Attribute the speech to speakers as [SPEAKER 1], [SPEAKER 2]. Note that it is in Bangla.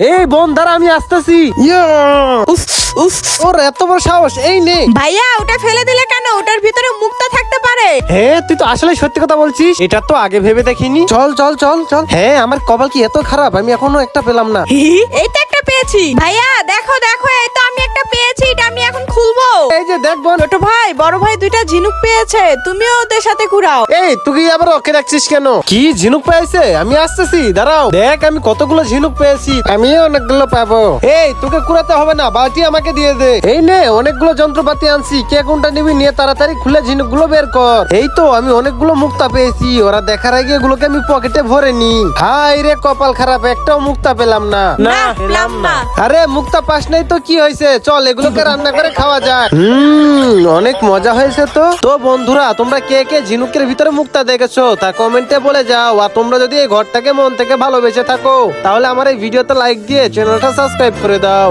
[SPEAKER 1] এই বোন দাঁড়া, আমি আসতেছি।
[SPEAKER 2] উফ উফ।
[SPEAKER 1] ওর এত বড় সাহস! এই নে।
[SPEAKER 2] ভাইয়া ওটা ফেলে দিলে কেন? ওটার ভিতরে মুক্তা থাকতে পারে।
[SPEAKER 1] হ্যাঁ, তুই তো আসলে সত্যি কথা বলছিস। এটা তো আগে ভেবে দেখিনি। চল চল চল চল। হ্যাঁ, আমার কপাল কি এত খারাপ, আমি এখনো একটা পেলাম না।
[SPEAKER 2] এই তো একটা পেয়েছি। ভাইয়া দেখো দেখো, এই তো আমি একটা পেয়েছি। এটা আমি এখন খুলবো।
[SPEAKER 1] এই যে দেখ বোন।
[SPEAKER 2] ছোট ভাই বড় ভাই দুইটা ঝিনুক পেয়েছে, তুমিও ওদের সাথে ঘুরাও।
[SPEAKER 1] এই তুই আবার ওকে রাখছিস কেন? কি ঝিনুক পেয়েছে? আমি আসতেছি, দাঁড়াও। দেখ আমি কতগুলো ঝিনুক পেয়েছি। আমিও অনেকগুলো পাবো। এই তোকে কুড়াতে হবে না, বালতি আমাকে দিয়ে দে। এই নে, অনেকগুলো যন্ত্রপাতি আনছি। কে কোনটা নিবি নিয়ে তাড়াতাড়ি খুলে ঝিনুকগুলো বের কর। এই তো আমি অনেকগুলো মুক্তা পেয়েছি। ওরা দেখার আগে এগুলোকে আমি পকেটে ভরে নি। হাই রে কপাল খারাপ, একটাও মুক্তা পেলাম না।
[SPEAKER 2] না, পেলাম না।
[SPEAKER 1] আরে মুক্তা পাস নাই তো কি হয়েছে? চল এগুলোকে রান্না করে খাওয়া যাক। অনেক মজা হয়েছে তো। তো বন্ধুরা, তোমরা কে কে ঝিনুকের ভিতরে মুক্তা দেখেছো তা কমেন্টে বলে যাও। আর তোমরা যদি এই ঘরটাকে মন থেকে ভালোবেসে থাকো তাহলে আমার এই ভিডিওতে লাইক দিয়ে চ্যানেলটা সাবস্ক্রাইব করে দাও।